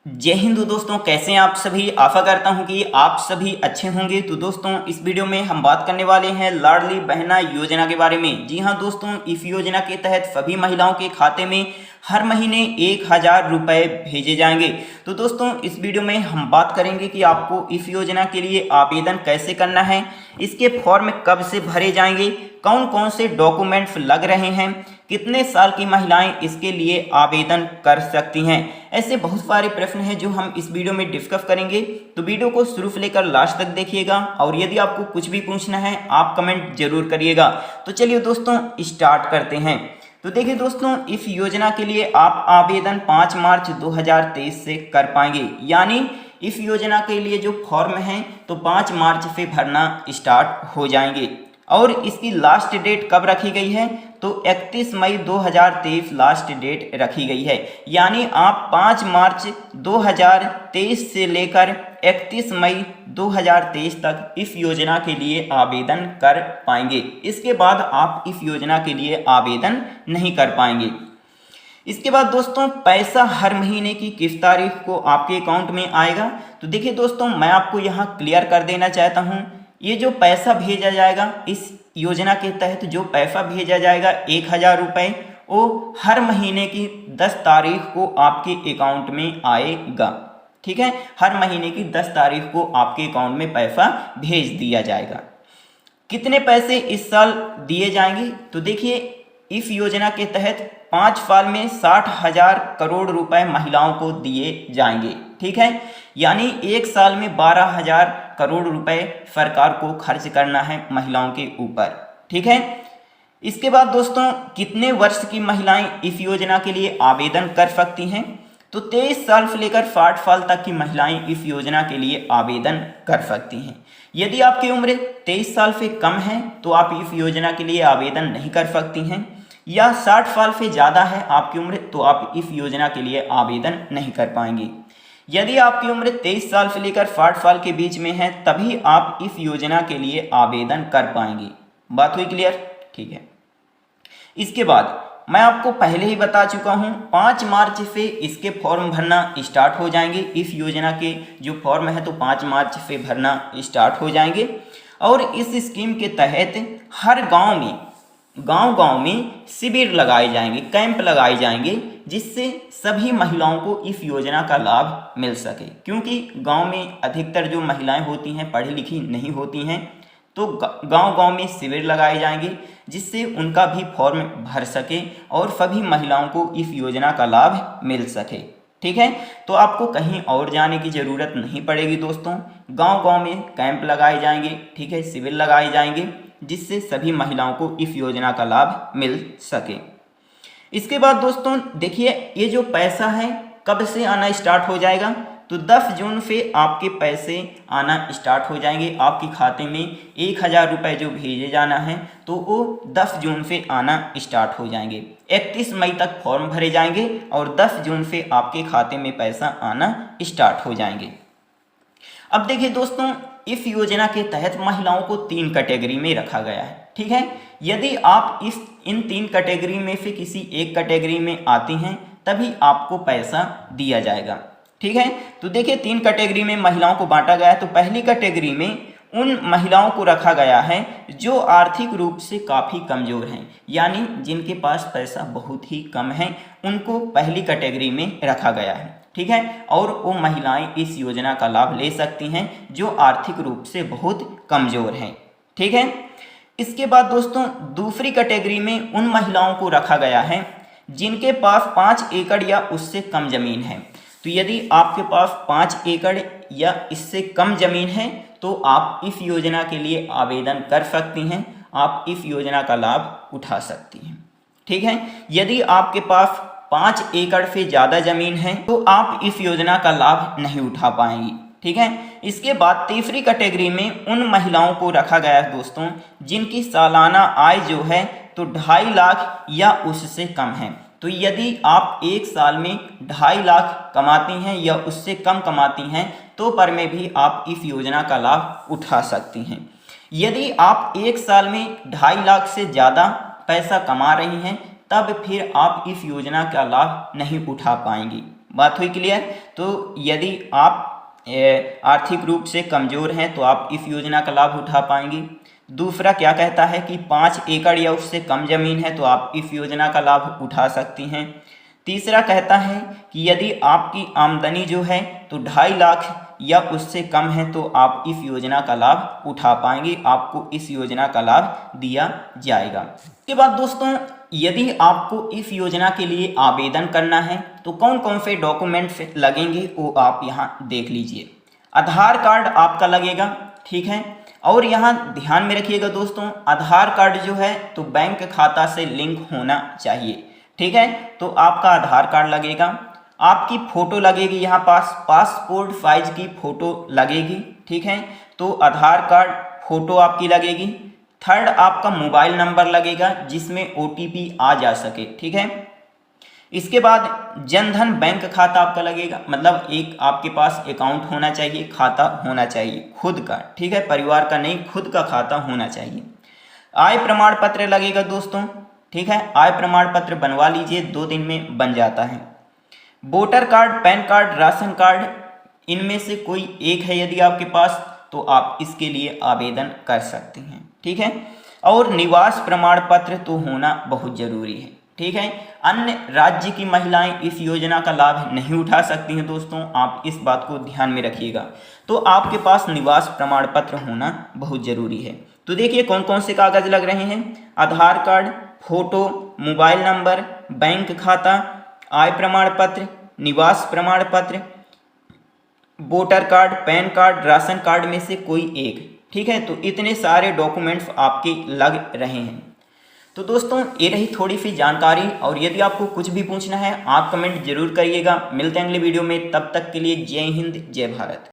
जय हिंद दोस्तों, कैसे हैं आप सभी। आशा करता हूं कि आप सभी अच्छे होंगे। तो दोस्तों, इस वीडियो में हम बात करने वाले हैं लाडली बहना योजना के बारे में। जी हां दोस्तों, इस योजना के तहत सभी महिलाओं के खाते में हर महीने 1000 रुपये भेजे जाएंगे। तो दोस्तों, इस वीडियो में हम बात करेंगे कि आपको इस योजना के लिए आवेदन कैसे करना है, इसके फॉर्म कब से भरे जाएंगे, कौन कौन से डॉक्यूमेंट्स लग रहे हैं, कितने साल की महिलाएं इसके लिए आवेदन कर सकती हैं। ऐसे बहुत सारे प्रश्न हैं जो हम इस वीडियो में डिस्कस करेंगे। तो वीडियो को शुरू से लेकर लास्ट तक देखिएगा और यदि आपको कुछ भी पूछना है आप कमेंट जरूर करिएगा। तो चलिए दोस्तों, स्टार्ट करते हैं। तो देखिए दोस्तों, इस योजना के लिए आप आवेदन 5 मार्च 2023 से कर पाएंगे। यानी इस योजना के लिए जो फॉर्म है तो 5 मार्च से भरना स्टार्ट हो जाएंगे। और इसकी लास्ट डेट कब रखी गई है तो 31 मई 2023 लास्ट डेट रखी गई है। यानी आप 5 मार्च 2023 से लेकर 31 मई 2023 तक इस योजना के लिए आवेदन कर पाएंगे। इसके बाद आप इस योजना के लिए आवेदन नहीं कर पाएंगे। इसके बाद दोस्तों, पैसा हर महीने की किस तारीख को आपके अकाउंट में आएगा। तो देखिए दोस्तों, मैं आपको यहाँ क्लियर कर देना चाहता हूँ, ये जो पैसा भेजा जाएगा इस योजना के तहत जो पैसा भेजा जाएगा 1000 रुपये, वो हर महीने की 10 तारीख को आपके अकाउंट में आएगा। ठीक है, हर महीने की 10 तारीख को आपके अकाउंट में पैसा भेज दिया जाएगा। कितने पैसे इस साल दिए जाएंगे तो देखिए, इस योजना के तहत 5 साल में 60,000 करोड़ रुपए महिलाओं को दिए जाएंगे। ठीक है, यानी एक साल में 12,000 करोड़ रुपए सरकार को खर्च करना है महिलाओं के ऊपर। ठीक है, इसके बाद दोस्तों, कितने वर्ष की महिलाएं इस योजना के लिए आवेदन कर सकती हैं तो 23 साल से लेकर 60 साल तक की महिलाएं इस योजना के लिए आवेदन कर सकती हैं। यदि आपकी उम्र 23 साल से कम है तो आप इस योजना के लिए आवेदन नहीं कर सकती हैं, या 60 साल से ज़्यादा है आपकी उम्र तो आप इस योजना के लिए आवेदन नहीं कर पाएंगे। यदि आपकी उम्र 23 साल से लेकर 60 साल के बीच में है तभी आप इस योजना के लिए आवेदन कर पाएंगे। बात हुई क्लियर? ठीक है। इसके बाद मैं आपको पहले ही बता चुका हूं, 5 मार्च से इसके फॉर्म भरना स्टार्ट हो जाएंगे। इस योजना के जो फॉर्म है तो 5 मार्च से भरना स्टार्ट हो जाएंगे। और इस स्कीम के तहत हर गांव में शिविर लगाए जाएंगे, कैंप लगाए जाएंगे, जिससे सभी महिलाओं को इस योजना का लाभ मिल सके। क्योंकि गांव में अधिकतर जो महिलाएं होती हैं पढ़ी लिखी नहीं होती हैं, तो गांव में शिविर लगाए जाएंगे जिससे उनका भी फॉर्म भर सके और सभी महिलाओं को इस योजना का लाभ मिल सके। ठीक है, तो आपको कहीं और जाने की ज़रूरत नहीं पड़ेगी दोस्तों। गांव में कैंप लगाए जाएंगे, ठीक है, शिविर लगाए जाएंगे जिससे सभी महिलाओं को इस योजना का लाभ मिल सके। इसके बाद दोस्तों देखिए, ये जो पैसा है कब से आना स्टार्ट हो जाएगा तो 10 जून से आपके पैसे आना स्टार्ट हो जाएंगे। आपके खाते में 1000 रुपये जो भेजे जाना है तो वो 10 जून से आना स्टार्ट हो जाएंगे। 31 मई तक फॉर्म भरे जाएंगे और 10 जून से आपके खाते में पैसा आना स्टार्ट हो जाएंगे। अब देखिए दोस्तों, इस योजना के तहत महिलाओं को 3 कैटेगरी में रखा गया है। ठीक है, यदि आप इन 3 कैटेगरी में से किसी एक कैटेगरी में आती हैं तभी आपको पैसा दिया जाएगा। ठीक है, तो देखिए 3 कैटेगरी में महिलाओं को बांटा गया है। तो पहली कैटेगरी में उन महिलाओं को रखा गया है जो आर्थिक रूप से काफ़ी कमज़ोर हैं, यानी जिनके पास पैसा बहुत ही कम है, उनको पहली कैटेगरी में रखा गया है। ठीक है, और वो महिलाएं इस योजना का लाभ ले सकती हैं जो आर्थिक रूप से बहुत कमज़ोर हैं। ठीक है, इसके बाद दोस्तों दूसरी कैटेगरी में उन महिलाओं को रखा गया है जिनके पास 5 एकड़ या उससे कम ज़मीन है। तो यदि आपके पास 5 एकड़ या इससे कम ज़मीन है तो आप इस योजना के लिए आवेदन कर सकती हैं, आप इस योजना का लाभ उठा सकती हैं। ठीक है, यदि आपके पास 5 एकड़ से ज़्यादा ज़मीन है तो आप इस योजना का लाभ नहीं उठा पाएंगी। ठीक है, इसके बाद तीसरी कैटेगरी में उन महिलाओं को रखा गया है दोस्तों जिनकी सालाना आय जो है तो 2.5 लाख या उससे कम है। तो यदि आप एक साल में 2.5 लाख कमाती हैं या उससे कम कमाती हैं तो पर में भी आप इस योजना का लाभ उठा सकती हैं। यदि आप एक साल में 2.5 लाख से ज़्यादा पैसा कमा रही हैं तब फिर आप इस योजना का लाभ नहीं उठा पाएंगी। बात हुई क्लियर। तो यदि आप आर्थिक रूप से कमज़ोर हैं तो आप इस योजना का लाभ उठा पाएंगे। दूसरा क्या कहता है कि 5 एकड़ या उससे कम ज़मीन है तो आप इस योजना का लाभ उठा सकती हैं। तीसरा कहता है कि यदि आपकी आमदनी जो है तो 2.5 लाख या उससे कम है तो आप इस योजना का लाभ उठा पाएंगे, आपको इस योजना का लाभ दिया जाएगा। इसके बाद दोस्तों, यदि आपको इस योजना के लिए आवेदन करना है तो कौन कौन से डॉक्यूमेंट्स लगेंगे वो आप यहाँ देख लीजिए। आधार कार्ड आपका लगेगा, ठीक है। और यहाँ ध्यान में रखिएगा दोस्तों, आधार कार्ड जो है तो बैंक खाता से लिंक होना चाहिए, ठीक है। तो आपका आधार कार्ड लगेगा, आपकी फ़ोटो लगेगी, यहाँ पासपोर्ट साइज की फ़ोटो लगेगी, ठीक है। तो आधार कार्ड फ़ोटो आपकी लगेगी। थर्ड, आपका मोबाइल नंबर लगेगा जिसमें OTP आ जा सके, ठीक है। इसके बाद जनधन बैंक खाता आपका लगेगा, मतलब एक आपके पास अकाउंट होना चाहिए, खाता होना चाहिए खुद का, ठीक है, परिवार का नहीं, खुद का खाता होना चाहिए। आय प्रमाण पत्र लगेगा दोस्तों, ठीक है। आय प्रमाण पत्र बनवा लीजिए, 2 दिन में बन जाता है। Voter card, PAN card, ration card, इनमें से कोई एक है यदि आपके पास तो आप इसके लिए आवेदन कर सकते हैं, ठीक है। और निवास प्रमाण पत्र तो होना बहुत ज़रूरी है, ठीक है। अन्य राज्य की महिलाएं इस योजना का लाभ नहीं उठा सकती हैं दोस्तों, आप इस बात को ध्यान में रखिएगा। तो आपके पास निवास प्रमाण पत्र होना बहुत ज़रूरी है। तो देखिए कौन कौन से कागज़ लग रहे हैं। Aadhaar card, photo, mobile number, bank खाता, आय प्रमाण पत्र, निवास प्रमाण पत्र, voter card, PAN card, ration card में से कोई एक, ठीक है। तो इतने सारे डॉक्यूमेंट्स आपके लग रहे हैं। तो दोस्तों ये रही थोड़ी सी जानकारी, और यदि आपको कुछ भी पूछना है आप कमेंट जरूर करिएगा। मिलते हैं अगले वीडियो में, तब तक के लिए जय हिंद, जय भारत।